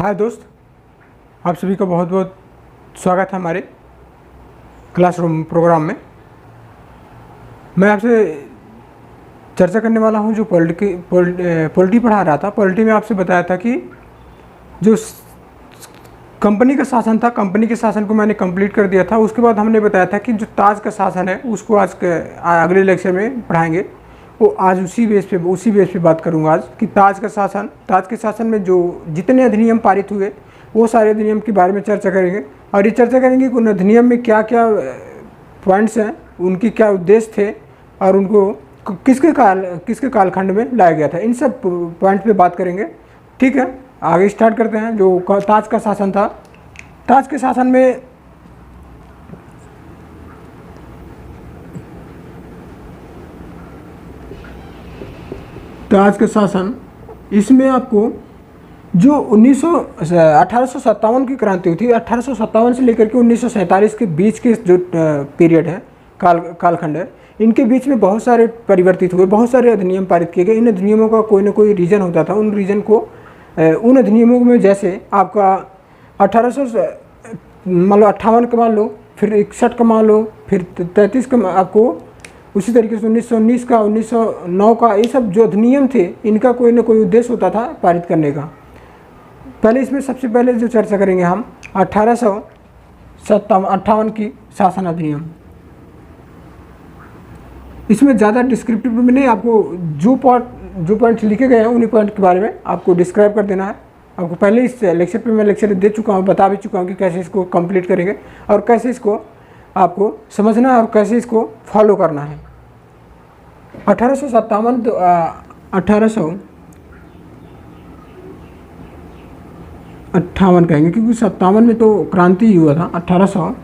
हाय दोस्त, आप सभी का बहुत बहुत स्वागत है हमारे क्लासरूम प्रोग्राम में। मैं आपसे चर्चा करने वाला हूं जो पॉलिटी पढ़ा रहा था। पॉलिटी में आपसे बताया था कि जो कंपनी का शासन था, कंपनी के शासन को मैंने कंप्लीट कर दिया था। उसके बाद हमने बताया था कि जो ताज का शासन है उसको आज अगले लेक्चर में पढ़ाएंगे। वो आज उसी बेस पे बात करूंगा आज कि ताज के शासन में जो जितने अधिनियम पारित हुए वो सारे अधिनियम के बारे में चर्चा करेंगे। और ये चर्चा करेंगे कि उन अधिनियम में क्या क्या पॉइंट्स हैं, उनकी क्या उद्देश्य थे और उनको किसके कालखंड में लाया गया था। इन सब पॉइंट पे बात करेंगे। ठीक है, आगे स्टार्ट करते हैं। जो ताज का शासन था, ताज के शासन में ताज का शासन इसमें आपको जो 1857 की क्रांति हुई थी, 1857 से लेकर के 1947 के बीच के जो पीरियड है, कालखंड है, इनके बीच में बहुत सारे परिवर्तित हुए, बहुत सारे अधिनियम पारित किए गए। इन अधिनियमों का कोई ना कोई रीजन होता था। उन अधिनियमों में जैसे आपका 1858 का मान लो, फिर 61 का मान लो, फिर 33 का, आपको उसी तरीके से 1919 का, 1909 का, ये सब जो अधिनियम थे इनका कोई ना कोई उद्देश्य होता था पारित करने का। पहले इसमें सबसे पहले जो चर्चा करेंगे हम 1858 की शासन अधिनियम। इसमें ज़्यादा डिस्क्रिप्टिव में नहीं, आपको जो पॉइंट लिखे गए हैं उन्हीं पॉइंट के बारे में आपको डिस्क्राइब कर देना है। आपको पहले इस लेक्चर पे मैं लेक्चर दे चुका हूँ, बता भी चुका हूँ कि कैसे इसको कंप्लीट करेंगे और कैसे इसको आपको समझना है और कैसे इसको फॉलो करना है। 1857 1858 कहेंगे क्योंकि 57 में तो क्रांति ही हुआ था। 1800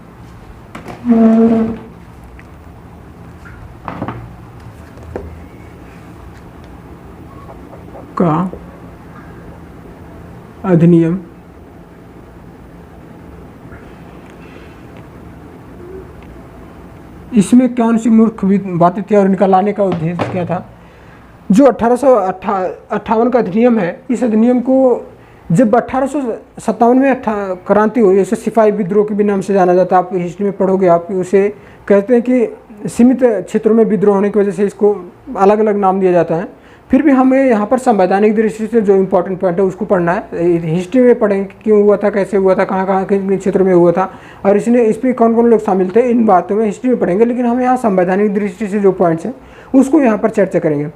का अधिनियम इसमें कौन सी मूर्ख बातें थी और इनका लाने का उद्देश्य क्या था। जो 1858 का अधिनियम है, इस अधिनियम को जब 1857 में क्रांति हुई, जैसे सिपाही विद्रोह के भी नाम से जाना जाता है, आप हिस्ट्री में पढ़ोगे, आप उसे कहते हैं कि सीमित क्षेत्रों में विद्रोह होने की वजह से इसको अलग अलग नाम दिया जाता है। फिर भी हमें यहाँ पर संवैधानिक दृष्टि से जो इम्पोर्टेंट पॉइंट है उसको पढ़ना है। हिस्ट्री में पढ़ेंगे क्यों हुआ था, कैसे हुआ था, कहाँ किन क्षेत्रों में हुआ था और इस पर कौन कौन लोग शामिल थे, इन बातों में हिस्ट्री में पढ़ेंगे। लेकिन हम यहाँ संवैधानिक दृष्टि से जो पॉइंट्स हैं उसको यहाँ पर चर्चा करेंगे।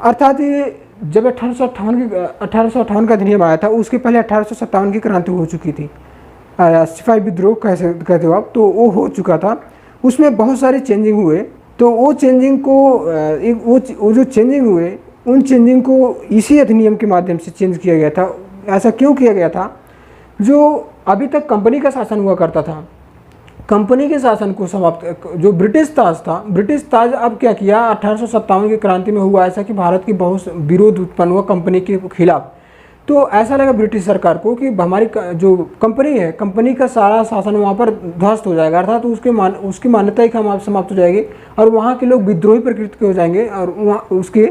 अर्थात ये जब 1858 का अधिनियम आया था, उसके पहले 1857 की क्रांति हो चुकी थी। सिपाही विद्रोह कैसे कहते हो आप, तो वो हो चुका था। उसमें बहुत सारे चेंजिंग हुए। तो वो चेंजिंग को वो जो चेंजिंग हुए, उन चेंजिंग को इसी अधिनियम के माध्यम से चेंज किया गया था। ऐसा क्यों किया गया था? जो अभी तक कंपनी का शासन हुआ करता था, कंपनी के शासन को समाप्त, जो ब्रिटिश ताज था, ब्रिटिश ताज अब क्या किया, 1857 की क्रांति में हुआ ऐसा कि भारत की बहुत विरोध उत्पन्न हुआ कंपनी के खिलाफ। तो ऐसा लगा ब्रिटिश सरकार को कि हमारी जो कंपनी है, कंपनी का सारा शासन वहाँ पर ध्वस्त हो जाएगा, अर्थात तो उसकी मान्यता ही समाप्त हो जाएगी और वहाँ के लोग विद्रोही प्रकृति के हो जाएंगे और वहाँ उसके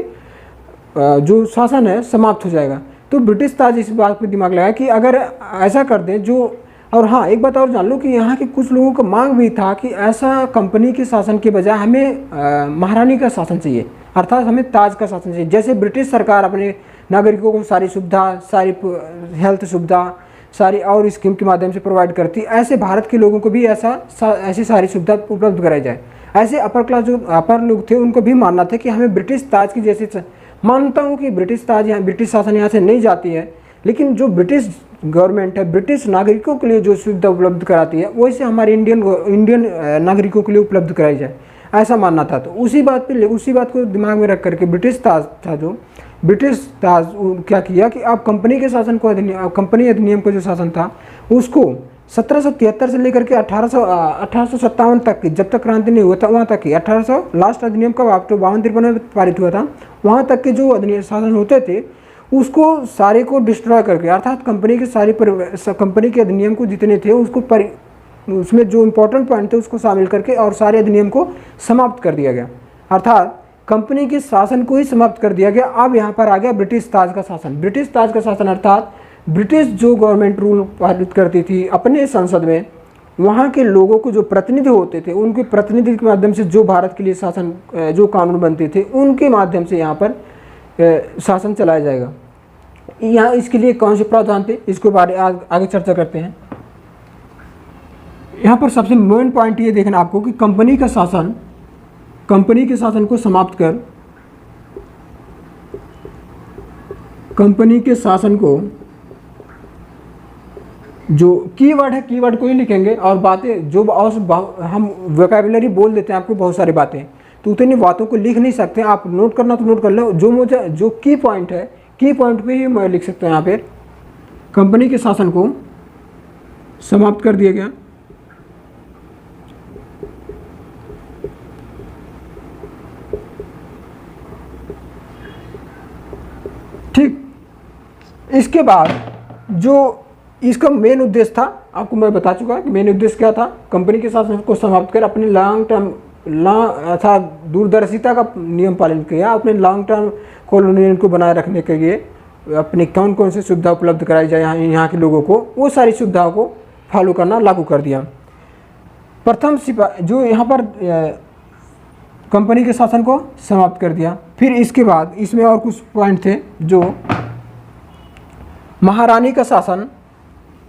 जो शासन है समाप्त हो जाएगा। तो ब्रिटिश ताज इस बात पर दिमाग लगाया कि अगर ऐसा कर दें जो, और हाँ एक बात और जान लो कि यहाँ के कुछ लोगों का मांग भी था कि ऐसा कंपनी के शासन के बजाय हमें महारानी का शासन चाहिए, अर्थात हमें ताज का शासन चाहिए। जैसे ब्रिटिश सरकार अपने नागरिकों को सारी सुविधा, सारी हेल्थ सुविधा, सारी और स्कीम के माध्यम से प्रोवाइड करती, ऐसे भारत के लोगों को भी ऐसी सारी सुविधा उपलब्ध कराई जाए। ऐसे अपर क्लास जो अपर लोग थे उनको भी मानना था कि हमें ब्रिटिश ताज की जैसे, मानता हूँ कि ब्रिटिश ताज यहाँ, ब्रिटिश शासन यहाँ से नहीं जाती है, लेकिन जो ब्रिटिश गवर्नमेंट है ब्रिटिश नागरिकों के लिए जो सुविधा उपलब्ध कराती है वैसे हमारे इंडियन नागरिकों के लिए उपलब्ध कराई जाए, ऐसा मानना था। तो उसी बात को दिमाग में रख करके ब्रिटिश ताज क्या किया कि आप कंपनी के शासन को, कंपनी अधिनियम का जो शासन था उसको 1773 से लेकर के 1857 तक की, जब तक क्रांति नहीं हुआ था वहाँ तक की, 1800 लास्ट अधिनियम का 52-53 में पारित हुआ था, वहाँ तक के जो अधिनियम शासन होते थे उसको सारे को डिस्ट्रॉय करके, अर्थात कंपनी के अधिनियम को जितने थे उसमें जो इम्पोर्टेंट पॉइंट थे उसको शामिल करके और सारे अधिनियम को समाप्त कर दिया गया, अर्थात कंपनी के शासन को ही समाप्त कर दिया गया। अब यहाँ पर आ गया ब्रिटिश ताज का शासन। ब्रिटिश ताज का शासन अर्थात ब्रिटिश जो गवर्नमेंट रूल पारित करती थी अपने संसद में, वहाँ के लोगों को जो प्रतिनिधि होते थे उनके प्रतिनिधि के माध्यम से जो भारत के लिए शासन जो कानून बनते थे उनके माध्यम से यहाँ पर शासन चलाया जाएगा। यहाँ इसके लिए कौन से प्रावधान थे इसको बारे आगे चर्चा करते हैं। यहाँ पर सबसे मेन पॉइंट ये देखना आपको कि कंपनी के शासन को समाप्त कर, कंपनी के शासन को, जो कीवर्ड है कीवर्ड को ही लिखेंगे और बातें जो हम वोकैबुलरी बोल देते हैं आपको बहुत सारी बातें, तो उतनी बातों को लिख नहीं सकते। आप नोट करना तो नोट कर लो, जो मुझे जो की पॉइंट है की पॉइंट पे ही मैं लिख सकता हूँ। यहाँ पे कंपनी के शासन को समाप्त कर दिया गया। ठीक, इसके बाद जो इसका मेन उद्देश्य था आपको मैं बता चुका कि मेन उद्देश्य क्या था। कंपनी के शासन को समाप्त कर अपने लॉन्ग टर्म अर्थात दूरदर्शिता का नियम पालन किया, अपने लॉन्ग टर्म कॉलोनियल को बनाए रखने के लिए अपने कौन कौन सी सुविधा उपलब्ध कराई जाए यहाँ के लोगों को, वो सारी सुविधाओं को फॉलो करना लागू कर दिया। प्रथम सिपाही जो यहाँ पर कंपनी के शासन को समाप्त कर दिया। फिर इसके बाद इसमें और कुछ पॉइंट थे, जो महारानी का शासन,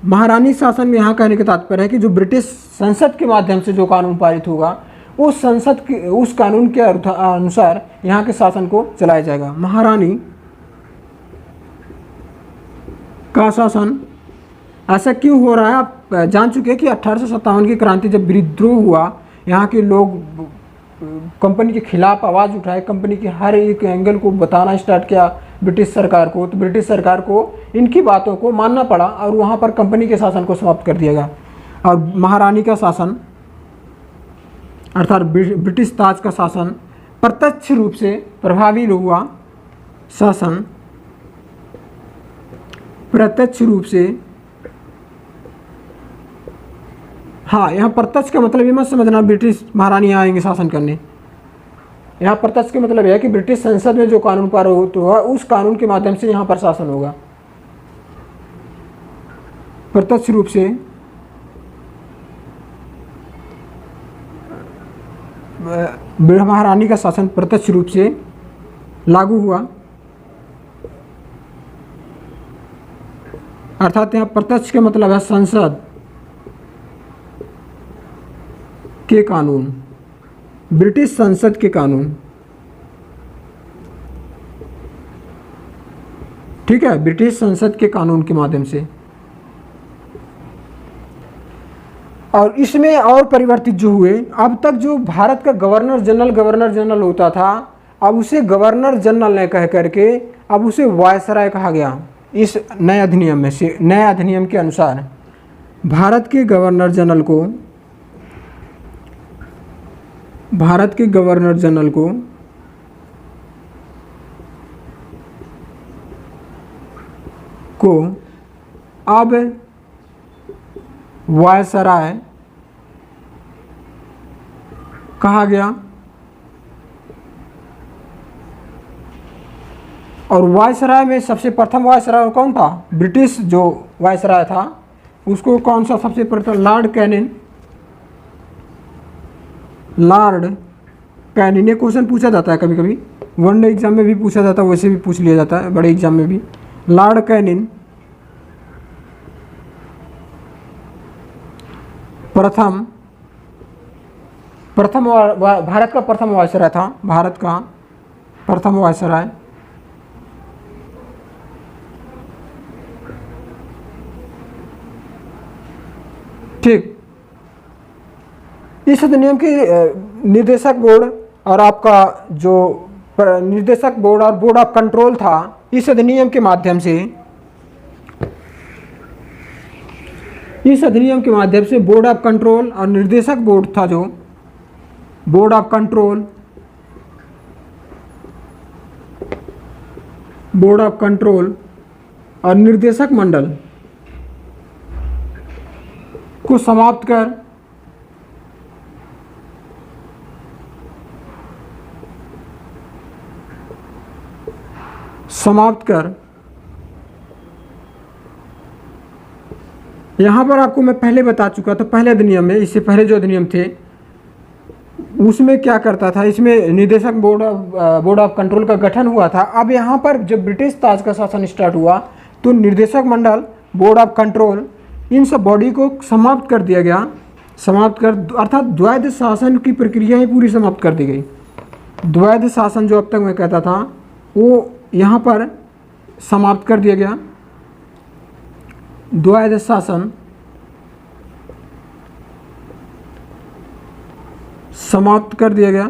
महारानी शासन में यहाँ कहने का तात्पर्य है कि जो ब्रिटिश संसद के माध्यम से जो कानून पारित होगा उस संसद के उस कानून के अनुसार यहाँ के शासन को चलाया जाएगा। महारानी का शासन। ऐसा क्यों हो रहा है आप जान चुके हैं कि 1857 की क्रांति जब विद्रोह हुआ, यहाँ के लोग कंपनी के खिलाफ आवाज़ उठाए, कंपनी के हर एक एंगल को बताना स्टार्ट किया ब्रिटिश सरकार को, तो ब्रिटिश सरकार को इनकी बातों को मानना पड़ा और वहाँ पर कंपनी के शासन को समाप्त कर दिया गया। और महारानी का शासन अर्थात ब्रिटिश ताज का शासन प्रत्यक्ष रूप से प्रभावी हुआ। शासन प्रत्यक्ष रूप से, हाँ यहाँ प्रत्यक्ष का मतलब ये मत समझना ब्रिटिश महारानी आएंगे शासन करने। यहाँ प्रत्यक्ष का मतलब यह है कि ब्रिटिश संसद में जो कानून पारित हुआ उस कानून के माध्यम से यहाँ पर शासन होगा। प्रत्यक्ष रूप से महारानी का शासन प्रत्यक्ष रूप से लागू हुआ, अर्थात यहाँ प्रत्यक्ष का मतलब है संसद के कानून, ब्रिटिश संसद के कानून। ठीक है, ब्रिटिश संसद के कानून के माध्यम से। और इसमें और परिवर्तित जो हुए, अब तक जो भारत का गवर्नर जनरल होता था, अब उसे गवर्नर जनरल ने कह करके अब उसे वायसराय कहा गया। इस नए अधिनियम में से, नए अधिनियम के अनुसार भारत के गवर्नर जनरल को अब वायसराय कहा गया। और वायसराय में सबसे प्रथम वायसराय कौन था? ब्रिटिश जो वायसराय था उसको कौन सा सबसे प्रथम? Lord canine. ये क्वेश्चन पूछा जाता है कभी कभी, वनडे एग्जाम में भी पूछा जाता है, वैसे भी पूछ लिया जाता है बड़े एग्जाम में भी। लॉर्ड कैनिन प्रथम भारत का प्रथम वायसराय था। भारत का प्रथम वायसराय। ठीक, इस अधिनियम की निर्देशक बोर्ड और आपका जो निर्देशक बोर्ड और बोर्ड ऑफ कंट्रोल था, इस अधिनियम के माध्यम से बोर्ड ऑफ कंट्रोल और निर्देशक बोर्ड था, जो बोर्ड ऑफ कंट्रोल और निर्देशक मंडल को समाप्त कर यहाँ पर आपको मैं पहले बता चुका था, पहले अधिनियम में, इससे पहले जो अधिनियम थे उसमें क्या करता था, इसमें निदेशक बोर्ड ऑफ कंट्रोल का गठन हुआ था। अब यहाँ पर जब ब्रिटिश ताज का शासन स्टार्ट हुआ तो निर्देशक मंडल, बोर्ड ऑफ कंट्रोल, इन सब बॉडी को समाप्त कर दिया गया, अर्थात द्वैध शासन की प्रक्रिया ही पूरी समाप्त कर दी गई। द्वैध शासन जो अब तक मैं कहता था वो यहाँ पर समाप्त कर दिया गया। द्वैध शासन समाप्त कर दिया गया।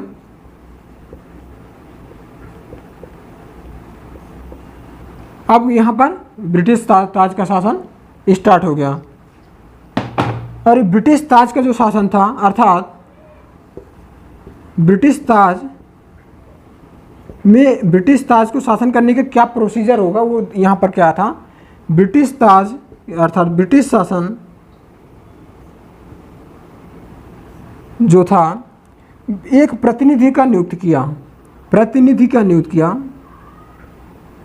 अब यहाँ पर ब्रिटिश ताज का शासन स्टार्ट हो गया। और ब्रिटिश ताज का जो शासन था, अर्थात ब्रिटिश ताज को शासन करने का क्या प्रोसीजर होगा, वो यहाँ पर क्या था, ब्रिटिश ताज अर्थात ब्रिटिश शासन जो था एक प्रतिनिधि का नियुक्त किया।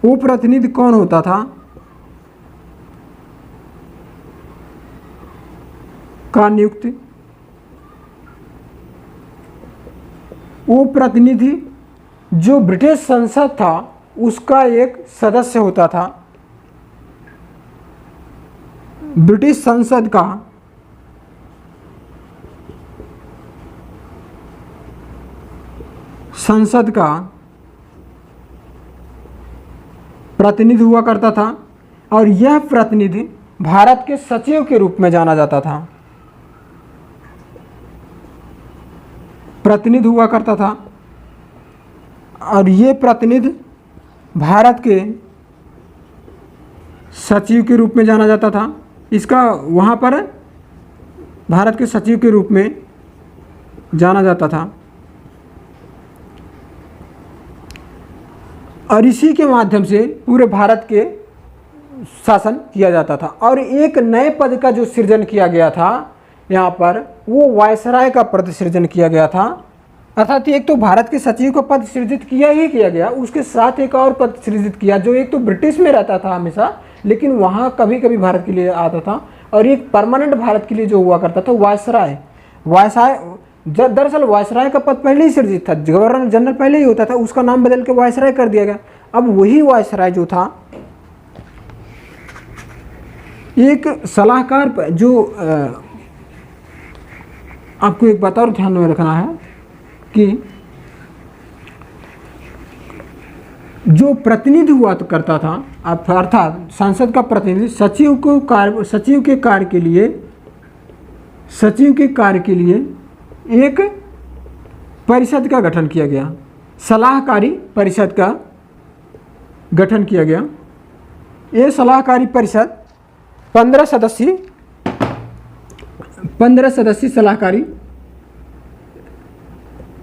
वो प्रतिनिधि कौन होता था, का नियुक्त, वो प्रतिनिधि जो ब्रिटिश संसद था उसका एक सदस्य होता था। ब्रिटिश संसद का प्रतिनिधि हुआ करता था और यह प्रतिनिधि भारत के सचिव के रूप में जाना जाता था। प्रतिनिधि हुआ करता था और ये प्रतिनिधि भारत के सचिव के रूप में जाना जाता था। इसका वहाँ पर भारत के सचिव के रूप में जाना जाता था और इसी के माध्यम से पूरे भारत के शासन किया जाता था। और एक नए पद का जो सृजन किया गया था यहाँ पर, वो वायसराय का पद सृजन किया गया था। अर्थात एक तो भारत के सचिव का पद सृजित किया गया, उसके साथ एक और पद सृजित किया जो एक तो ब्रिटिश में रहता था हमेशा, लेकिन वहाँ कभी कभी भारत के लिए आता था, और एक परमानेंट भारत के लिए जो हुआ करता था वायसराय। दरअसल वायसराय का पद पहले ही सृजित था, गवर्नर जनरल पहले ही होता था, उसका नाम बदल के वायसराय कर दिया गया। अब वही वायसराय जो था एक सलाहकार जो आपको एक बात और ध्यान में रखना है कि जो प्रतिनिधि हुआ तो करता था, अर्थात संसद का प्रतिनिधि सचिव के कार्य के लिए एक परिषद का गठन किया गया, सलाहकारी परिषद का गठन किया गया। ये सलाहकारी परिषद 15 सदस्यीय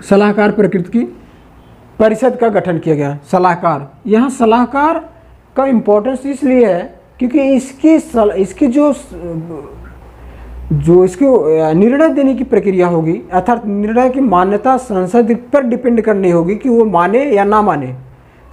सलाहकार प्रकृति की परिषद का गठन किया गया। सलाहकार, यहाँ सलाहकार का इम्पोर्टेंस इसलिए है क्योंकि इसकी जो इसको निर्णय देने की प्रक्रिया होगी, अर्थात निर्णय की मान्यता संसद पर डिपेंड करनी होगी कि वो माने या ना माने।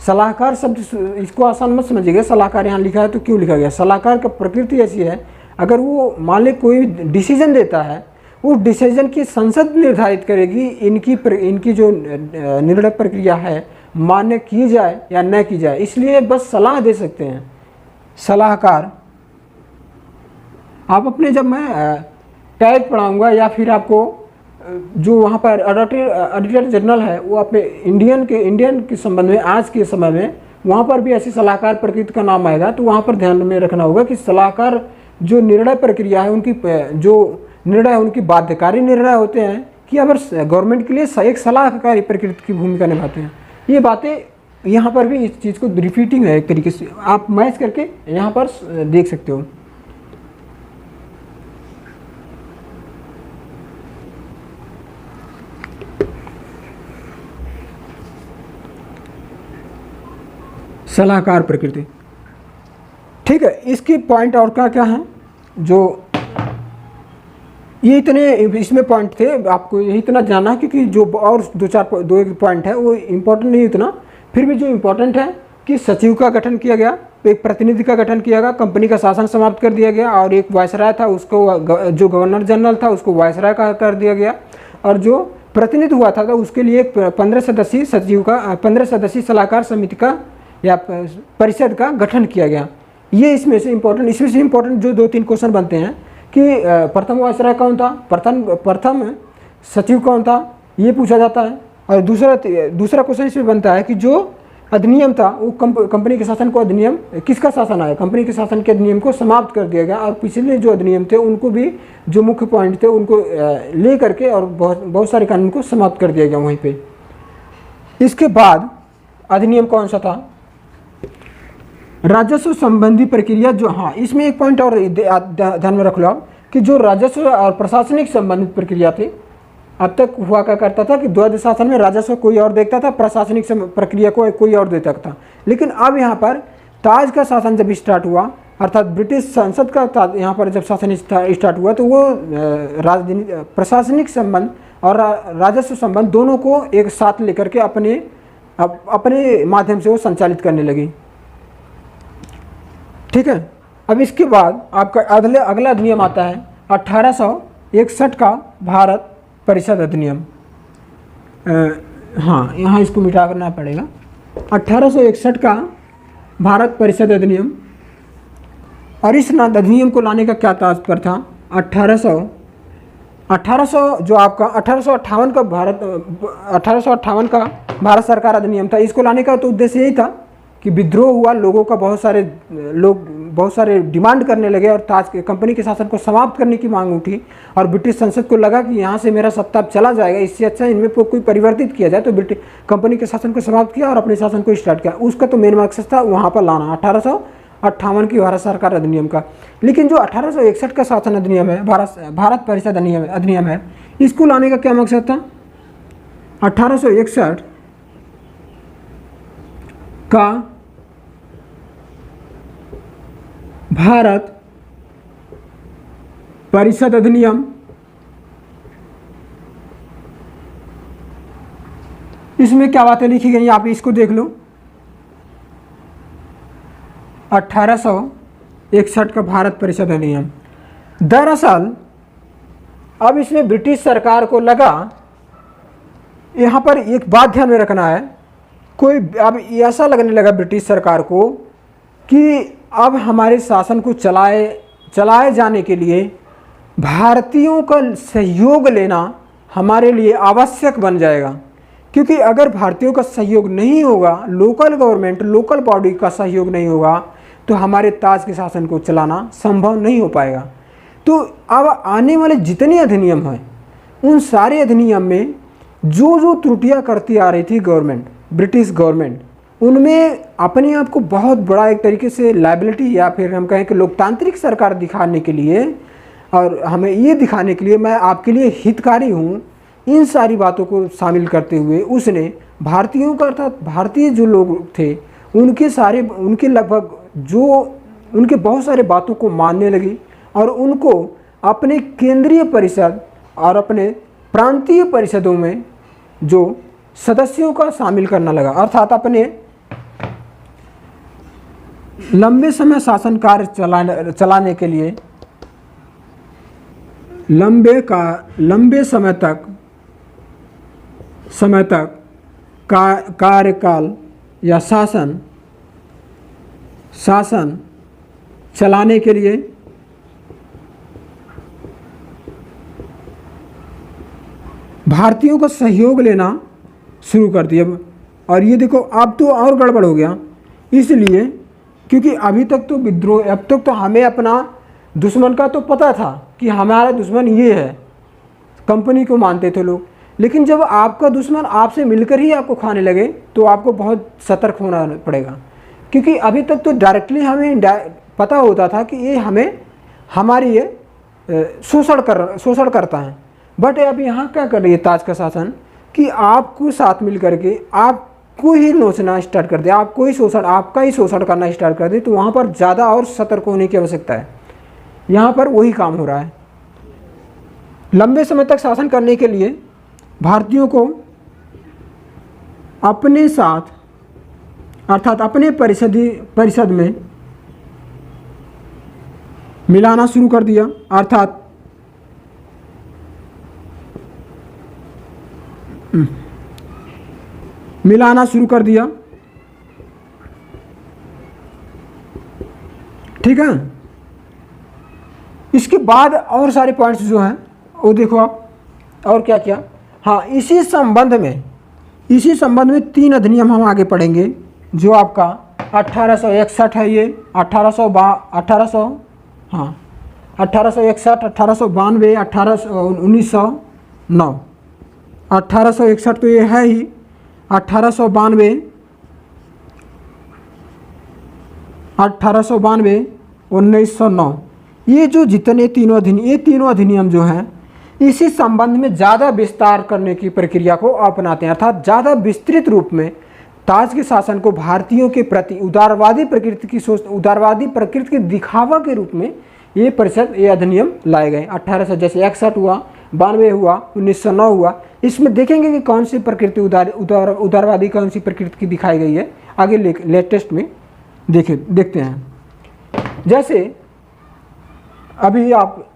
सलाहकार शब्द इसको आसान मत समझिएगा, सलाहकार यहाँ लिखा है तो क्यों लिखा गया। सलाहकार का प्रकृति ऐसी है, अगर वो मान ले कोई डिसीजन देता है, वो डिसीजन की संसद निर्धारित करेगी इनकी जो निर्णय प्रक्रिया है मान्य की जाए या न की जाए, इसलिए बस सलाह दे सकते हैं सलाहकार। आप अपने जब मैं टैग पढ़ाऊँगा या फिर आपको जो वहाँ पर ऑडिटर जनरल है वो अपने इंडियन के संबंध में आज के समय में वहाँ पर भी ऐसी सलाहकार प्रकृति का नाम आएगा, तो वहाँ पर ध्यान में रखना होगा कि सलाहकार जो निर्णय प्रक्रिया है उनकी जो निर्णय उनकी बाध्यकारी निर्णय होते हैं कि अगर गवर्नमेंट के लिए एक सलाहकारी प्रकृति की भूमिका निभाते हैं। ये बातें यहाँ पर भी इस चीज़ को रिपीटिंग है एक तरीके से, आप मैच करके यहाँ पर देख सकते हो। सलाहकार प्रकृति, ठीक है। इसकी पॉइंट और क्या है, जो ये इतने इसमें पॉइंट थे, आपको यही इतना जाना है क्योंकि जो और दो एक पॉइंट है वो इम्पोर्टेंट नहीं इतना, फिर भी जो इम्पोर्टेंट है कि सचिव का गठन किया गया, एक प्रतिनिधि का गठन किया गया, कंपनी का शासन समाप्त कर दिया गया, और एक वायसराय था उसको जो गवर्नर जनरल था उसको वायसराय का कर दिया गया, और जो प्रतिनिधि हुआ था उसके लिए एक 15 सदस्यीय सचिव का 15 सदस्यीय सलाहकार समिति का या परिषद का गठन किया गया। ये इसमें से इम्पोर्टेंट जो 2-3 क्वेश्चन बनते हैं कि प्रथम वायसराय कौन था, प्रथम सचिव कौन था, ये पूछा जाता है। और दूसरा क्वेश्चन इसमें बनता है कि जो अधिनियम था वो कंपनी के शासन को अधिनियम किसका शासन आया, कंपनी के शासन के अधिनियम को समाप्त कर दिया गया, और पिछले जो अधिनियम थे उनको भी जो मुख्य पॉइंट थे उनको ले करके और बहुत सारे कानून को समाप्त कर दिया गया वहीं पे। इसके बाद अधिनियम कौन सा था, राजस्व संबंधी प्रक्रिया जो, हाँ इसमें एक पॉइंट और ध्यान में रख लो आप कि जो राजस्व और प्रशासनिक संबंधित प्रक्रिया थी, अब तक हुआ क्या करता था कि द्वैध शासन में राजस्व कोई और देखता था, प्रशासनिक प्रक्रिया को कोई और देखता था। लेकिन अब यहाँ पर ताज का शासन जब स्टार्ट हुआ, अर्थात ब्रिटिश संसद का यहाँ पर जब शासन स्टार्ट हुआ, तो वो प्रशासनिक संबंध और राजस्व संबंध दोनों को एक साथ लेकर के अपने माध्यम से वो संचालित करने लगी। ठीक है, अब इसके बाद आपका अगला अधिनियम आता है 1861 का भारत परिषद अधिनियम। हाँ, यहाँ इसको मिटा करना पड़ेगा। 1861 का भारत परिषद अधिनियम, और इस अधिनियम को लाने का क्या तात्पर्य था, 1800 जो आपका 1858 का 1858 का भारत सरकार अधिनियम था, इसको लाने का तो उद्देश्य यही था कि विद्रोह हुआ, लोगों का बहुत सारे डिमांड करने लगे और ताज कंपनी के शासन को समाप्त करने की मांग उठी, और ब्रिटिश संसद को लगा कि यहाँ से मेरा सत्ता चला जाएगा, इससे अच्छा इनमें कोई परिवर्तित किया जाए, तो ब्रिटिश कंपनी के शासन को समाप्त किया और अपने शासन को स्टार्ट किया। उसका तो मेन मकसद था वहाँ पर लाना 1858 की भारत सरकार अधिनियम का। लेकिन जो 1861 का शासन अधिनियम है, भारत परिषद अधिनियम है, इसको लाने का क्या मकसद था, 1861 का भारत परिषद अधिनियम, इसमें क्या बातें लिखी गई आप इसको देख लो। 1861 का भारत परिषद अधिनियम, दरअसल अब इसमें ब्रिटिश सरकार को लगा, यहाँ पर एक बात ध्यान में रखना है, कोई अब ऐसा लगने लगा ब्रिटिश सरकार को कि अब हमारे शासन को चलाए जाने के लिए भारतीयों का सहयोग लेना हमारे लिए आवश्यक बन जाएगा, क्योंकि अगर भारतीयों का सहयोग नहीं होगा, लोकल गवर्नमेंट लोकल बॉडी का सहयोग नहीं होगा, तो हमारे ताज के शासन को चलाना संभव नहीं हो पाएगा। तो अब आने वाले जितने अधिनियम हैं उन सारे अधिनियम में जो त्रुटियां करती आ रही थी गवर्नमेंट, ब्रिटिश गवर्नमेंट, उनमें अपने आप को बहुत बड़ा एक तरीके से लायबिलिटी या फिर हम कहें कि लोकतांत्रिक सरकार दिखाने के लिए, और हमें ये दिखाने के लिए मैं आपके लिए हितकारी हूँ, इन सारी बातों को शामिल करते हुए उसने भारतीयों का, अर्थात भारतीय जो लोग थे उनके लगभग जो उनके बहुत सारे बातों को मानने लगी, और उनको अपने केंद्रीय परिषद और अपने प्रांतीय परिषदों में जो सदस्यों का शामिल करना लगा, अर्थात अपने लंबे समय शासन कार्य चलाने के लिए लंबे समय तक कार्यकाल या शासन चलाने के लिए भारतीयों का सहयोग लेना शुरू कर दिया। और ये देखो अब तो और गड़बड़ हो गया, इसलिए क्योंकि अभी तक तो विद्रोह, अब तक तो हमें अपना दुश्मन का तो पता था कि हमारा दुश्मन ये है, कंपनी को मानते थे लोग, लेकिन जब आपका दुश्मन आपसे मिलकर ही आपको खाने लगे तो आपको बहुत सतर्क होना पड़ेगा, क्योंकि अभी तक तो डायरेक्टली हमें पता होता था कि ये हमारी शोषण करता है। बट अब यहाँ क्या कर रही है ताज का शासन कि आपको साथ मिल करके आपको ही नोचना स्टार्ट कर दे, आपका ही शोषण करना स्टार्ट कर दे, तो वहाँ पर ज़्यादा और सतर्क होने की आवश्यकता है। यहाँ पर वही काम हो रहा है। लंबे समय तक शासन करने के लिए भारतीयों को अपने साथ, अर्थात अपने परिषद में मिलाना शुरू कर दिया, अर्थात मिलाना शुरू कर दिया। ठीक है, इसके बाद और सारे पॉइंट्स जो हैं वो देखो आप, और क्या क्या। हाँ, इसी संबंध में 3 अधिनियम हम आगे पढ़ेंगे, जो आपका 1861 है, ये 1861, 1892, 1909। 1861 तो ये है ही, 1892, 1909, ये जो जितने तीनों अधिनियम जो हैं इसी संबंध में ज़्यादा विस्तार करने की प्रक्रिया को अपनाते हैं, अर्थात ज़्यादा विस्तृत रूप में ताज के शासन को भारतीयों के प्रति उदारवादी प्रकृति के दिखावा के रूप में ये अधिनियम लाए गए। 1800 जैसे 61 हुआ, 92 हुआ, 1909 हुआ। इसमें देखेंगे कि कौन सी प्रकृति उदारवादी कौन सी प्रकृति की दिखाई गई है, आगे लेटेस्ट में देखते हैं। जैसे अभी आप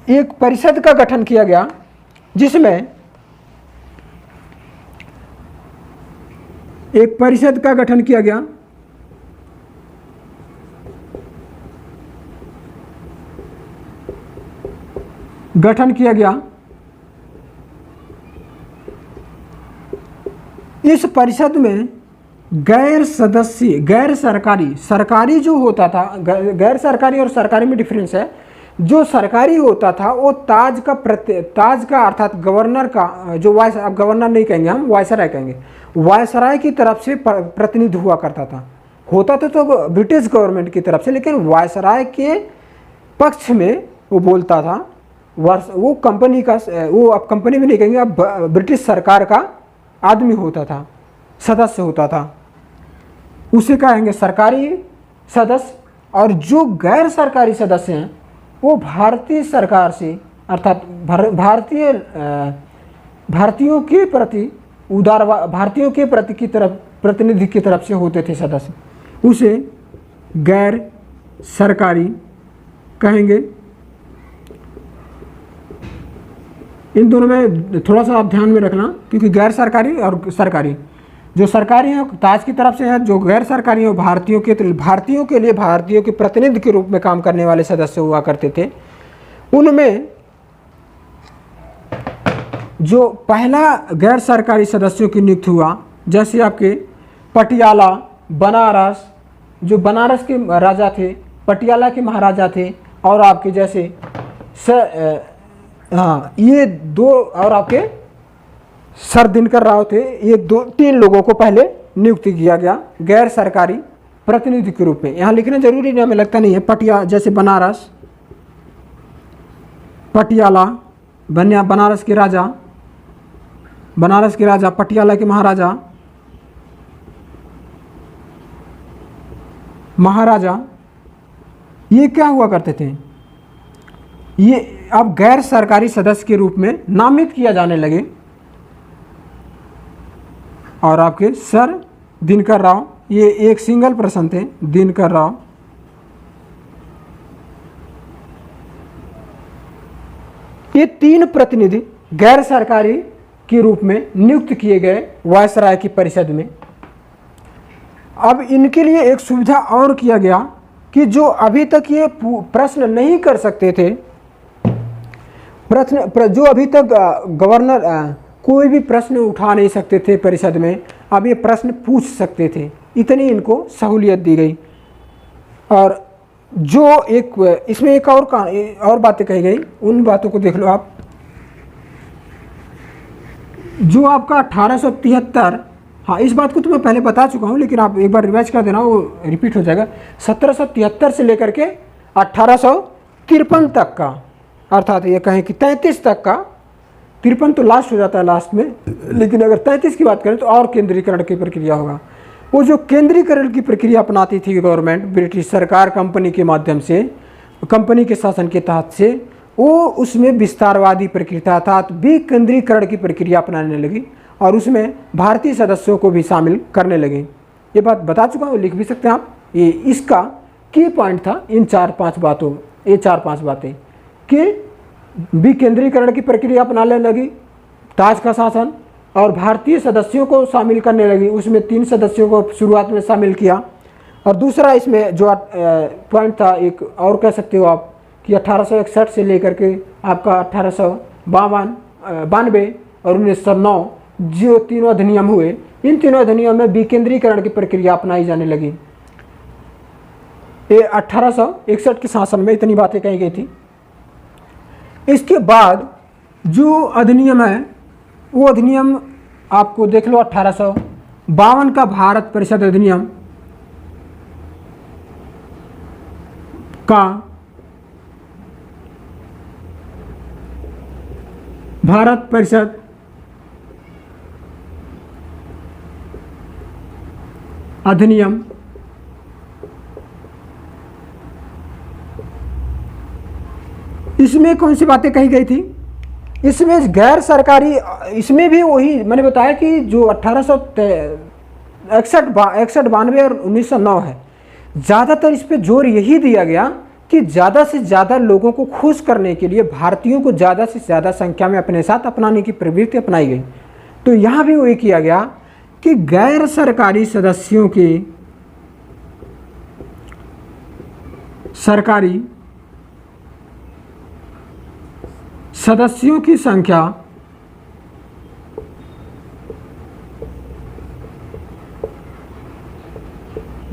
एक परिषद का गठन किया गया, जिसमें एक परिषद का गठन किया गया, इस परिषद में गैर सरकारी जो होता था, गैर सरकारी और सरकारी में डिफरेंस है। जो सरकारी होता था वो ताज का अर्थात गवर्नर का, जो अब गवर्नर नहीं कहेंगे हम, वायसराय कहेंगे, वायसराय की तरफ से प्रतिनिधि हुआ करता था। होता तो ब्रिटिश गवर्नमेंट की तरफ से, लेकिन वायसराय के पक्ष में वो बोलता था। वो कंपनी का, वो अब कंपनी भी नहीं कहेंगे, अब ब्रिटिश सरकार का आदमी होता था, सदस्य होता था, उसे कहेंगे सरकारी सदस्य। और जो गैर सरकारी सदस्य हैं वो भारतीय सरकार से, अर्थात भारतीयों के प्रति भारतीयों के प्रति की तरफ प्रतिनिधि की तरफ से होते थे सदस्य, उसे गैर सरकारी कहेंगे। इन दोनों में थोड़ा सा आप ध्यान में रखना, क्योंकि गैर सरकारी और सरकारी, जो सरकारी हैं ताज की तरफ से है, जो गैर सरकारी हैं भारतीयों के लिए भारतीयों के प्रतिनिधि के रूप में काम करने वाले सदस्य हुआ करते थे। उनमें जो पहला गैर सरकारी सदस्यों की नियुक्ति हुआ, जैसे आपके पटियाला, बनारस, जो बनारस के राजा थे, पटियाला के महाराजा थे, और आपके जैसे ये 2 और आपके सर दिनकर राव थे। ये 2-3 लोगों को पहले नियुक्ति किया गया गैर सरकारी प्रतिनिधि के रूप में। यहाँ लिखना जरूरी नहीं, हमें लगता नहीं है। जैसे बनारस, पटियाला, बनारस के राजा, पटियाला के महाराजा, ये क्या हुआ करते थे, ये अब गैर सरकारी सदस्य के रूप में नामित किया जाने लगे। और आपके सर दिनकर राव, ये एक सिंगल पर्सन थे, दिनकर राव। ये 3 प्रतिनिधि गैर सरकारी के रूप में नियुक्त किए गए वायसराय की परिषद में। अब इनके लिए एक सुविधा और किया गया कि जो अभी तक ये प्रश्न नहीं कर सकते थे, जो अभी तक गवर्नर कोई भी प्रश्न उठा नहीं सकते थे परिषद में, अब ये प्रश्न पूछ सकते थे, इतनी इनको सहूलियत दी गई। और जो इसमें एक और बातें कही गई, उन बातों को देख लो आप। जो आपका 1873, हाँ इस बात को तो मैं पहले बता चुका हूँ, लेकिन आप एक बार रिवाइज कर देना, वो रिपीट हो जाएगा। 1773 से लेकर के 1853 तक का, अर्थात ये कहें कि 33 तक का, 53 तो लास्ट हो जाता है लास्ट में, लेकिन अगर 33 की बात करें तो और केंद्रीकरण की प्रक्रिया होगा। वो जो केंद्रीकरण की प्रक्रिया अपनाती थी गवर्नमेंट, ब्रिटिश सरकार कंपनी के माध्यम से, कंपनी के शासन के तहत से, वो उसमें विस्तारवादी प्रक्रिया अर्थात विकेंद्रीकरण की प्रक्रिया अपनाने लगी, और उसमें भारतीय सदस्यों को भी शामिल करने लगे। ये बात बता चुका हूँ, लिख भी सकते हैं आप। ये इसका की पॉइंट था इन 4-5 बातों, ये 4-5 बातें कि विकेंद्रीकरण की प्रक्रिया अपनाने लगी ताज का शासन, और भारतीय सदस्यों को शामिल करने लगी। उसमें 3 सदस्यों को शुरुआत में शामिल किया। और दूसरा इसमें जो पॉइंट था, एक और कह सकते हो आप कि 1861 से लेकर के आपका 1892 और 1909 जो तीनों अधिनियम हुए, इन तीनों अधिनियम में विकेंद्रीकरण की प्रक्रिया अपनाई जाने लगी। ये 1861 के शासन में इतनी बातें कही गई थी। इसके बाद जो अधिनियम है वो अधिनियम आपको देख लो, 1852 का भारत परिषद अधिनियम का भारत परिषद अधिनियम इसमें कौन सी बातें कही गई थी? इसमें गैर सरकारी, इसमें भी वही मैंने बताया कि जो 1861, 92 और 1909 है, ज़्यादातर इस पे जोर यही दिया गया कि ज़्यादा से ज़्यादा लोगों को खुश करने के लिए भारतीयों को ज़्यादा से ज़्यादा संख्या में अपने साथ अपनाने की प्रवृत्ति अपनाई गई। तो यहाँ भी वही किया गया कि गैर सरकारी सदस्यों की सरकारी सदस्यों की संख्या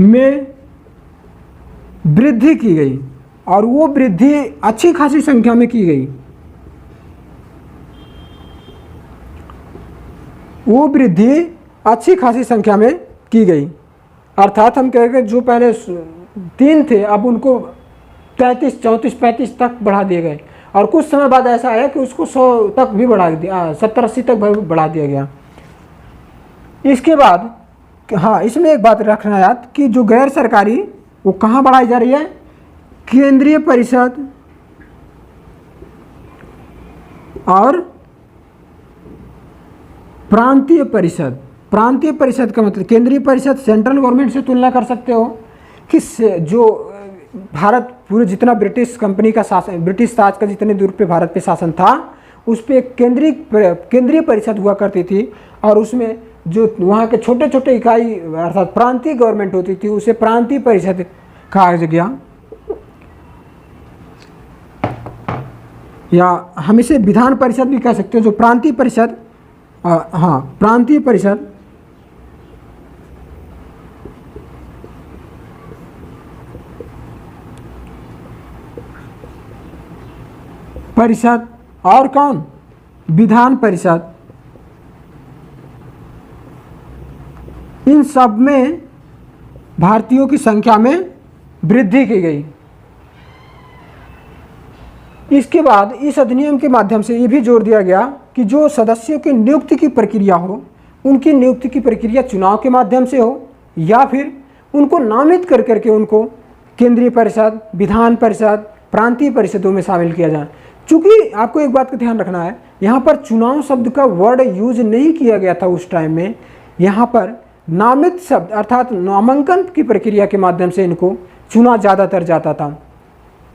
में वृद्धि की गई, और वो वृद्धि अच्छी खासी संख्या में की गई। वो वृद्धि अच्छी खासी संख्या में की गई, अर्थात हम कहेंगे जो पहले 3 थे अब उनको 33, 34, 35 तक बढ़ा दिए गए, और कुछ समय बाद ऐसा आया कि उसको 100 तक भी बढ़ा दिया, 70-80 तक बढ़ा दिया गया। इसके बाद हाँ, इसमें एक बात रखना याद कि जो गैर सरकारी वो कहाँ बढ़ाई जा रही है? केंद्रीय परिषद और प्रांतीय परिषद। प्रांतीय परिषद का मतलब, केंद्रीय परिषद सेंट्रल गवर्नमेंट से तुलना कर सकते हो कि जो भारत पूरे जितना ब्रिटिश कंपनी का शासन, ब्रिटिश राज का जितने दूर पे भारत पे शासन था, उस पर केंद्रीय परिषद हुआ करती थी, और उसमें जो वहाँ के छोटे छोटे इकाई अर्थात प्रांतीय गवर्नमेंट होती थी उसे प्रांतीय परिषद कहा गया, या हम इसे विधान परिषद भी कह सकते हो। जो प्रांतीय परिषद, हाँ, प्रांतीय परिषद और कौन? विधान परिषद। इन सब में भारतीयों की संख्या में वृद्धि की गई। इसके बाद इस अधिनियम के माध्यम से ये भी जोर दिया गया कि जो सदस्यों की नियुक्ति की प्रक्रिया हो, उनकी नियुक्ति की प्रक्रिया चुनाव के माध्यम से हो, या फिर उनको नामित कर करके उनको केंद्रीय परिषद, विधान परिषद, प्रांतीय परिषदों में शामिल किया जाए। चूँकि आपको एक बात का ध्यान रखना है, यहाँ पर चुनाव शब्द का वर्ड यूज नहीं किया गया था उस टाइम में। यहाँ पर नामित शब्द अर्थात नामांकन की प्रक्रिया के माध्यम से इनको चुना ज़्यादातर जाता था।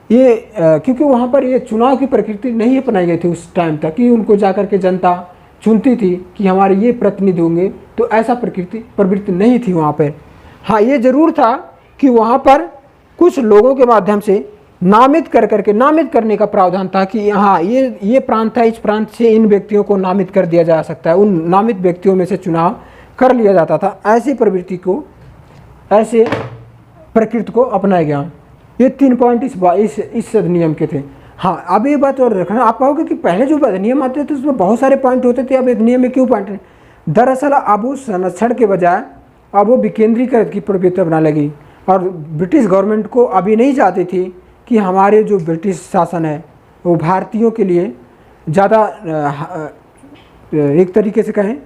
ये क्योंकि वहाँ पर ये चुनाव की प्रकृति नहीं अपनाई गई थी उस टाइम तक कि उनको जाकर के जनता चुनती थी कि हमारे ये प्रतिनिधि होंगे, तो ऐसा प्रवृत्ति नहीं थी वहाँ पर। हाँ, ये ज़रूर था कि वहाँ पर कुछ लोगों के माध्यम से नामित करने का प्रावधान था कि हाँ, ये प्रांत है, इस प्रांत से इन व्यक्तियों को नामित कर दिया जा सकता है, उन नामित व्यक्तियों में से चुनाव कर लिया जाता था। ऐसी प्रवृत्ति को, ऐसे प्रकृति को अपनाया गया। ये 3 पॉइंट इस अधिनियम के थे। हाँ, अब ये बात और रखना, आप कहोगे कि पहले जो अधिनियम आते थे उसमें बहुत सारे पॉइंट होते थे, अब अधिनियम में क्यों पॉइंट? दरअसल अब वो संरक्षण के बजाय अब वो विकेंद्रीकरण की प्रवृत्ति अपना लगी, और ब्रिटिश गवर्नमेंट को अभी नहीं चाहती थी कि हमारे जो ब्रिटिश शासन है वो भारतीयों के लिए ज़्यादा एक तरीके से कहें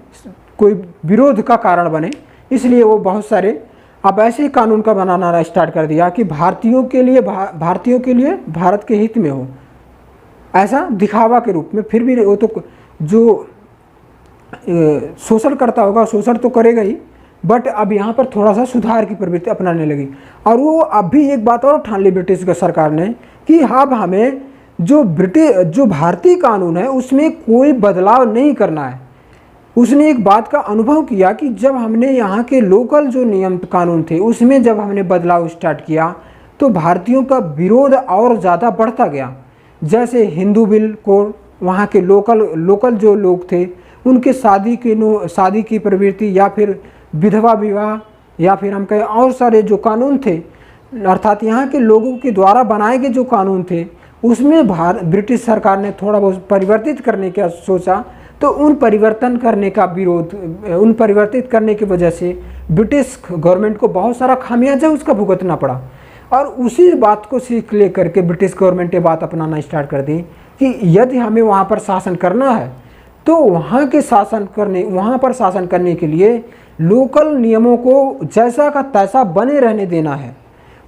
कोई विरोध का कारण बने। इसलिए वो बहुत सारे अब ऐसे कानून का बनाना स्टार्ट कर दिया कि भारतीयों के लिए भारत के हित में हो, ऐसा दिखावा के रूप में। फिर भी वो तो जो शोषण करता होगा शोषण तो करेगा ही, बट अब यहाँ पर थोड़ा सा सुधार की प्रवृत्ति अपनाने लगी। और वो अब भी एक बात और ठान ली ब्रिटिश सरकार ने कि अब हमें जो भारतीय कानून है उसमें कोई बदलाव नहीं करना है। उसने एक बात का अनुभव किया कि जब हमने यहाँ के लोकल जो नियम कानून थे उसमें जब हमने बदलाव स्टार्ट किया तो भारतीयों का विरोध और ज़्यादा बढ़ता गया। जैसे हिंदू बिल को वहाँ के लोकल जो लोग थे उनके शादी की प्रवृत्ति या फिर विधवा विवाह या फिर हम कहें और सारे जो कानून थे, अर्थात यहाँ के लोगों के द्वारा बनाए गए जो कानून थे उसमें ब्रिटिश सरकार ने थोड़ा बहुत परिवर्तित करने का सोचा। तो उन परिवर्तित करने की वजह से ब्रिटिश गवर्नमेंट को बहुत सारा खामियाजा उसका भुगतना पड़ा। और उसी बात को सीख ले करके ब्रिटिश गवर्नमेंट ने बात अपनाना स्टार्ट कर दी कि यदि हमें वहाँ पर शासन करना है तो वहाँ पर शासन करने के लिए लोकल नियमों को जैसा का तैसा बने रहने देना है।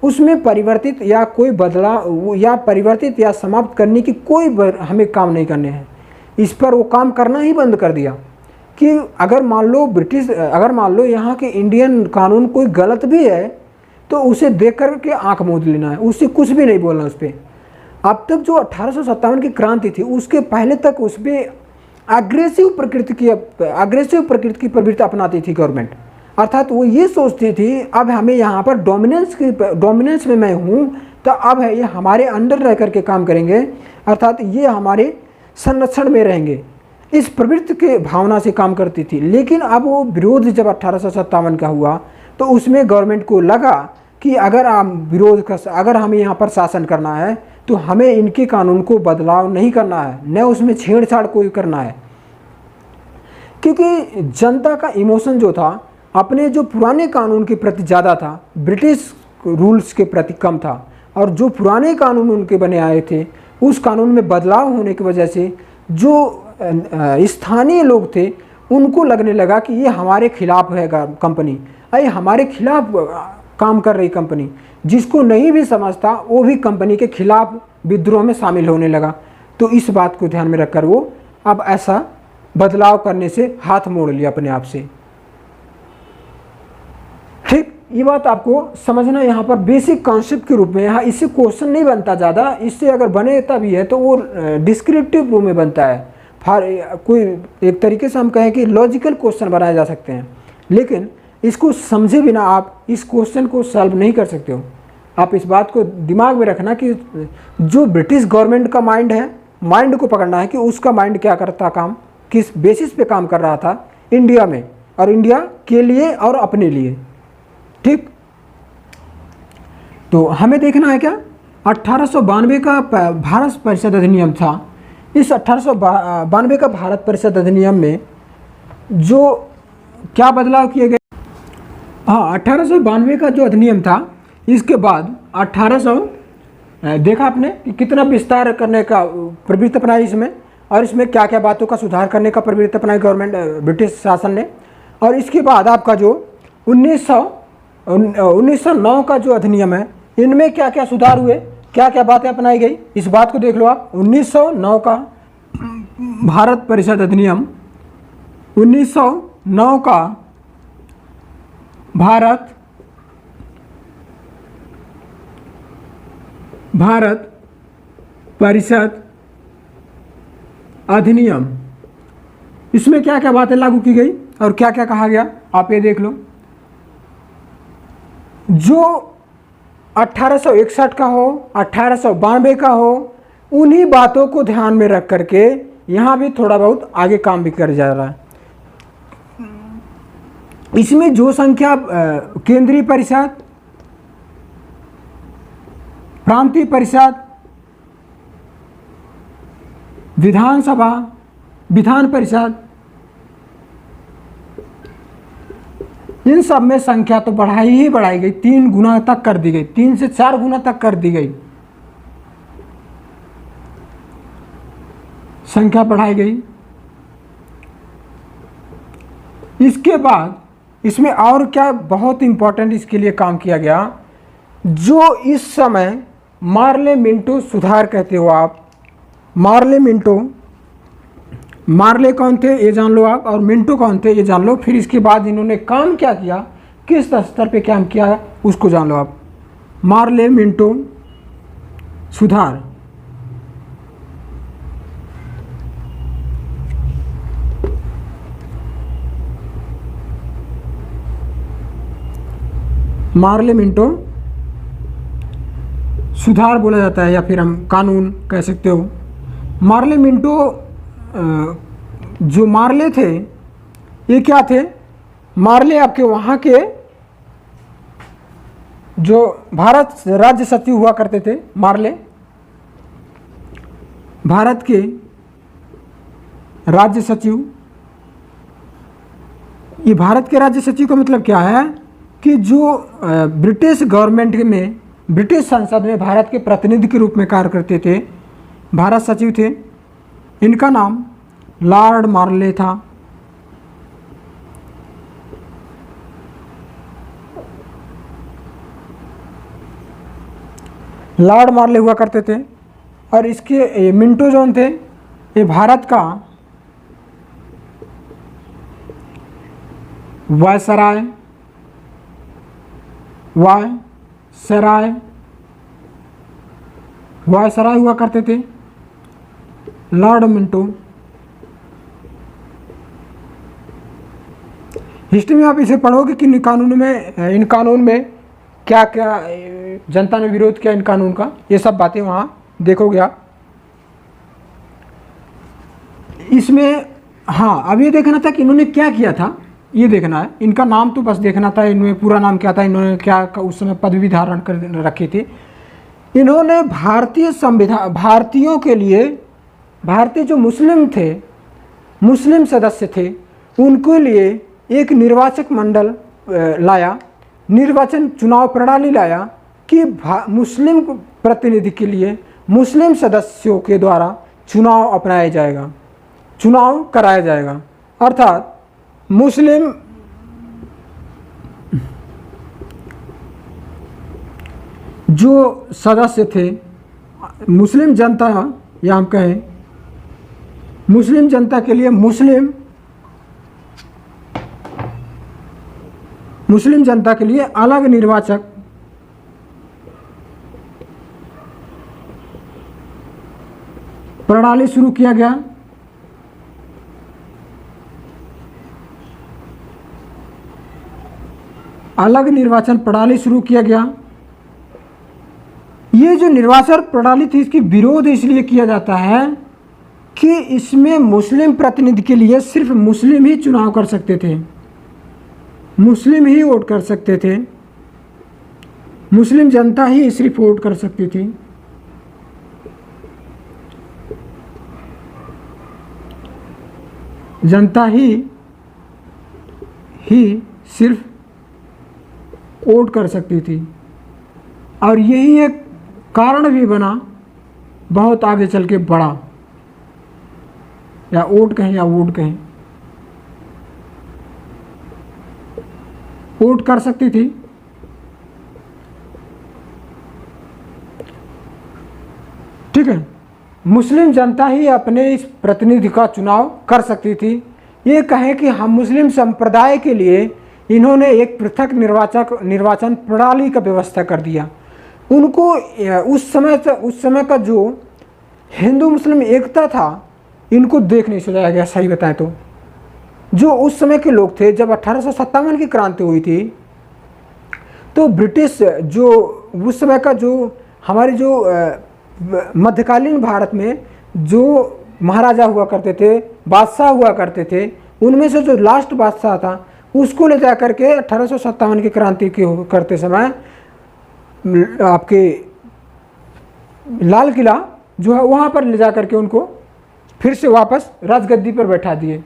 उसमें परिवर्तित या कोई बदलाव या परिवर्तित या समाप्त करने की कोई हमें काम नहीं करने हैं। इस पर वो काम करना ही बंद कर दिया कि अगर मान लो यहाँ के इंडियन कानून कोई गलत भी है तो उसे देख कर के आंख मूंद लेना है, उससे कुछ भी नहीं बोलना उस पर। अब तक जो 1857 की क्रांति थी उसके पहले तक उस पर अग्रेसिव प्रकृति की प्रवृत्ति अपनाती थी गवर्नमेंट। अर्थात वो ये सोचती थी अब हमें यहाँ पर डोमिनेंस में मैं हूँ तो अब है ये हमारे अंडर रह करके काम करेंगे, अर्थात ये हमारे संरक्षण में रहेंगे, इस प्रवृत्ति के भावना से काम करती थी। लेकिन अब वो विरोध जब 1857 का हुआ तो उसमें गवर्नमेंट को लगा कि अगर हमें यहाँ पर शासन करना है तो हमें इनके कानून को बदलाव नहीं करना है, न उसमें छेड़छाड़ कोई करना है। क्योंकि जनता का इमोशन जो था अपने जो पुराने कानून के प्रति ज़्यादा था, ब्रिटिश रूल्स के प्रति कम था। और जो पुराने कानून उनके बने आए थे उस कानून में बदलाव होने की वजह से जो स्थानीय लोग थे उनको लगने लगा कि ये हमारे खिलाफ है कंपनी, ये हमारे खिलाफ काम कर रही कंपनी। जिसको नहीं भी समझता वो भी कंपनी के खिलाफ विद्रोह में शामिल होने लगा। तो इस बात को ध्यान में रखकर वो अब ऐसा बदलाव करने से हाथ मोड़ लिया अपने आप से। ठीक, ये बात आपको समझना यहाँ पर बेसिक कॉन्सेप्ट के रूप में। यहाँ इससे क्वेश्चन नहीं बनता ज़्यादा, इससे अगर बने तभी है तो वो डिस्क्रिप्टिव रूप में बनता है। कोई एक तरीके से हम कहें कि लॉजिकल क्वेश्चन बनाए जा सकते हैं, लेकिन इसको समझे बिना आप इस क्वेश्चन को सॉल्व नहीं कर सकते हो। आप इस बात को दिमाग में रखना कि जो ब्रिटिश गवर्नमेंट का माइंड है, माइंड को पकड़ना है कि उसका माइंड क्या करता, काम किस बेसिस पे काम कर रहा था इंडिया में और इंडिया के लिए और अपने लिए। ठीक, तो हमें देखना है क्या 1892 का भारत परिषद अधिनियम था। इस 1892 का भारत परिषद अधिनियम में जो क्या बदलाव किए गए, हाँ 1892 का जो अधिनियम था इसके बाद 1800 देखा आपने कि कितना विस्तार करने का प्रवृत्ति अपनाई इसमें, और इसमें क्या क्या बातों का सुधार करने का प्रवृत्ति अपनाई गवर्नमेंट ब्रिटिश शासन ने। और इसके बाद आपका जो 1909 का जो अधिनियम है इनमें क्या क्या सुधार हुए, क्या क्या बातें अपनाई गई, इस बात को देख लो आप। 1909 का भारत परिषद अधिनियम, 1909 का भारत परिषद अधिनियम, इसमें क्या क्या बातें लागू की गई और क्या क्या कहा गया आप ये देख लो। जो 1861 का हो, 1892 का हो, उन्हीं बातों को ध्यान में रख करके यहाँ भी थोड़ा बहुत आगे काम भी कर जा रहा है। इसमें जो संख्या केंद्रीय परिषद, प्रांतीय परिषद, विधानसभा, विधान परिषद, इन सब में संख्या तो बढ़ाई गई, 3 गुना तक कर दी गई, 3 से 4 गुना तक कर दी गई, संख्या बढ़ाई गई। इसके बाद इसमें और क्या बहुत इंपॉर्टेंट इसके लिए काम किया गया, जो इस समय मार्ले मिंटो सुधार कहते हो आप। मार्ले मिंटो, मार्ले कौन थे ये जान लो आप, और मिंटो कौन थे ये जान लो। फिर इसके बाद इन्होंने काम क्या किया किस स्तर पे काम किया है उसको जान लो आप। मार्ले मिंटो सुधार, मार्ले मिंटो सुधार बोला जाता है या फिर हम कानून कह सकते हो। मार्ले मिंटो जो मार्ले थे ये क्या थे? मार्ले आपके वहाँ के जो भारत राज्य सचिव हुआ करते थे, मार्ले भारत के राज्य सचिव। ये भारत के राज्य सचिव का मतलब क्या है कि जो ब्रिटिश गवर्नमेंट में, ब्रिटिश संसद में भारत के प्रतिनिधि के रूप में कार्य करते थे, भारत सचिव थे। इनका नाम लॉर्ड मार्ले था। लॉर्ड मार्ले हुआ करते थे। और इसके मिंटो जोन थे, ये भारत का वायसराय हुआ करते थे, लॉर्ड मिंटो। हिस्ट्री में आप इसे पढ़ोगे कि इन कानून में क्या क्या जनता ने विरोध किया इन कानून का, ये सब बातें वहाँ देखोगे आप। इसमें हाँ, अब ये देखना था कि इन्होंने क्या किया था, ये देखना है। इनका नाम तो बस देखना था, इनमें पूरा नाम क्या था, इन्होंने क्या उस समय पदवी धारण कर रखी थी। इन्होंने भारतीय संविधान, भारतीयों के लिए, भारतीय जो मुस्लिम थे, मुस्लिम सदस्य थे, उनके लिए एक निर्वाचक मंडल लाया, निर्वाचन चुनाव प्रणाली लाया कि मुस्लिम प्रतिनिधि के लिए मुस्लिम सदस्यों के द्वारा चुनाव अपनाया जाएगा, चुनाव कराया जाएगा। अर्थात मुस्लिम जो सदस्य थे, मुस्लिम जनता, या हम कहें मुस्लिम जनता के लिए मुस्लिम जनता के लिए अलग निर्वाचक प्रणाली शुरू किया गया। अलग निर्वाचन प्रणाली शुरू किया गया। ये जो निर्वाचन प्रणाली थी, इसकी विरोध इसलिए किया जाता है कि इसमें मुस्लिम प्रतिनिधि के लिए सिर्फ मुस्लिम ही चुनाव कर सकते थे, मुस्लिम ही वोट कर सकते थे, मुस्लिम जनता ही सिर्फ वोट कर सकती थी। जनता ही सिर्फ वोट कर सकती थी। और यही एक कारण भी बना, बहुत आगे चल के बढ़ा, या वोट कहें या वोट कहें, वोट कर सकती थी। ठीक है, मुस्लिम जनता ही अपने इस प्रतिनिधि का चुनाव कर सकती थी। ये कहें कि हम मुस्लिम संप्रदाय के लिए इन्होंने एक पृथक निर्वाचन प्रणाली का व्यवस्था कर दिया। उनको उस समय का जो हिंदू मुस्लिम एकता था, इनको देख नहीं सजाया गया। सही बताएं तो जो उस समय के लोग थे, जब 1857 की क्रांति हुई थी, तो ब्रिटिश जो उस समय का जो हमारे जो मध्यकालीन भारत में जो महाराजा हुआ करते थे, बादशाह हुआ करते थे, उनमें से जो लास्ट बादशाह था, उसको ले जा करके 1857 की क्रांति के करते समय आपके लाल किला जो है वहाँ पर ले जा करके उनको फिर से वापस राजगद्दी पर बैठा दिए।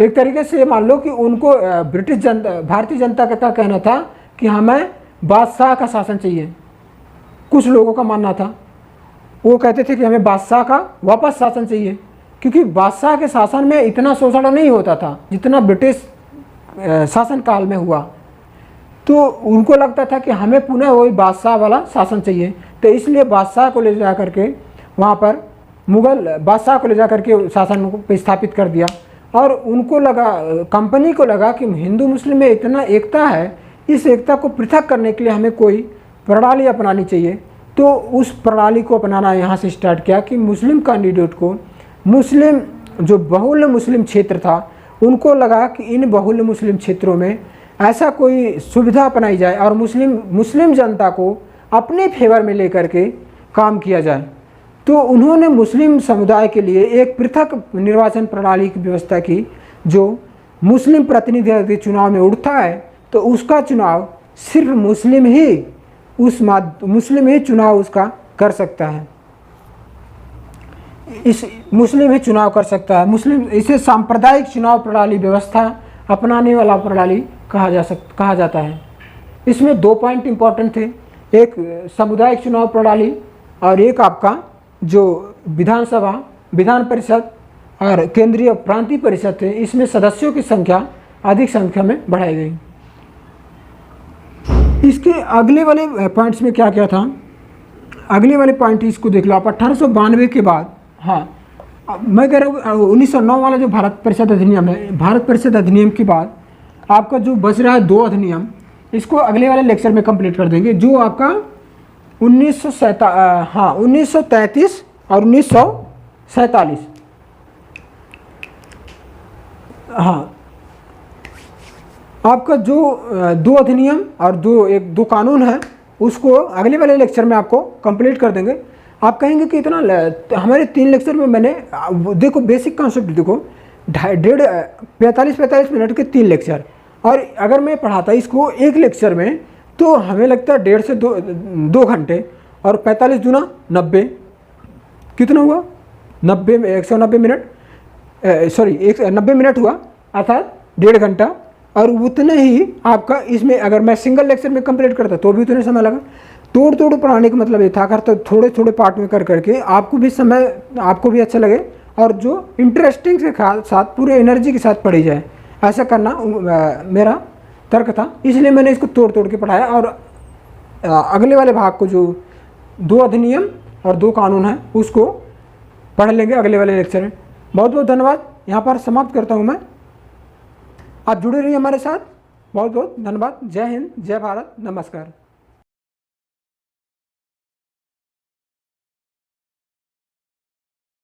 एक तरीके से मान लो कि उनको ब्रिटिश जनता, भारतीय जनता का क्या कहना था कि हमें बादशाह का शासन चाहिए। कुछ लोगों का मानना था, वो कहते थे कि हमें बादशाह का वापस शासन चाहिए, क्योंकि बादशाह के शासन में इतना शोषण नहीं होता था जितना ब्रिटिश शासन काल में हुआ। तो उनको लगता था कि हमें पुनः वही बादशाह वाला शासन चाहिए। तो इसलिए बादशाह को ले जा करके वहाँ पर मुगल बादशाह को ले जा करके शासन को स्थापित कर दिया। और उनको लगा, कंपनी को लगा कि हिंदू मुस्लिम में इतना एकता है, इस एकता को पृथक करने के लिए हमें कोई प्रणाली अपनानी चाहिए। तो उस प्रणाली को अपनाना यहाँ से स्टार्ट किया कि मुस्लिम कैंडिडेट को, मुस्लिम जो बहुल्य मुस्लिम क्षेत्र था, उनको लगा कि इन बहुल्य मुस्लिम क्षेत्रों में ऐसा कोई सुविधा अपनाई जाए और मुस्लिम जनता को अपने फेवर में लेकर के काम किया जाए। तो उन्होंने मुस्लिम समुदाय के लिए एक पृथक निर्वाचन प्रणाली की व्यवस्था की, जो मुस्लिम प्रतिनिधि यदि चुनाव में उठता है तो उसका चुनाव सिर्फ मुस्लिम ही चुनाव उसका कर सकता है, मुस्लिम ही चुनाव कर सकता है। मुस्लिम, इसे सांप्रदायिक चुनाव प्रणाली व्यवस्था अपनाने वाला प्रणाली कहा जाता है। इसमें 2 पॉइंट इंपॉर्टेंट थे, एक सामुदायिक चुनाव प्रणाली और एक आपका जो विधानसभा, विधान परिषद और केंद्रीय प्रांतीय परिषद थे, इसमें सदस्यों की संख्या अधिक संख्या में बढ़ाई गई। इसके अगले वाले पॉइंट्स में क्या क्या था, अगले वाले पॉइंट इसको देख लो आप। 1892 के बाद, हाँ मैं कह रहा हूँ 1909 वाला जो भारत परिषद अधिनियम है, भारत परिषद अधिनियम के बाद आपका जो बच रहा है 2 अधिनियम, इसको अगले वाले लेक्चर में कंप्लीट कर देंगे। जो आपका 1933 और 1947, हाँ आपका जो 2 अधिनियम और दो कानून है, उसको अगले वाले लेक्चर में आपको कंप्लीट कर देंगे। आप कहेंगे कि इतना, हमारे 3 लेक्चर में मैंने, देखो बेसिक कॉन्सेप्ट देखो, 45 मिनट के 3 लेक्चर, और अगर मैं पढ़ाता इसको 1 लेक्चर में तो हमें लगता है 1.5 से 2 घंटे, और 45 दूना 90, कितना हुआ 90 में 190 मिनट, सॉरी 90 मिनट हुआ, अर्थात 1.5 घंटा। और उतने ही आपका इसमें अगर मैं सिंगल लेक्चर में कंप्लीट करता तो भी उतने समय लगा। तोड़ पढ़ाने का मतलब ये था, अगर तो थोड़े पार्ट में कर करके आपको भी समय, आपको भी अच्छा लगे और जो इंटरेस्टिंग के साथ पूरे एनर्जी के साथ पढ़ी जाए, ऐसा करना मेरा तर्क था। इसलिए मैंने इसको तोड़ के पढ़ाया। और अगले वाले भाग को जो 2 अधिनियम और 2 कानून है, उसको पढ़ लेंगे अगले वाले लेक्चर में। बहुत बहुत धन्यवाद, यहाँ पर समाप्त करता हूँ मैं। आप जुड़े रहिए हमारे साथ, बहुत बहुत धन्यवाद। जय हिंद, जय भारत, नमस्कार।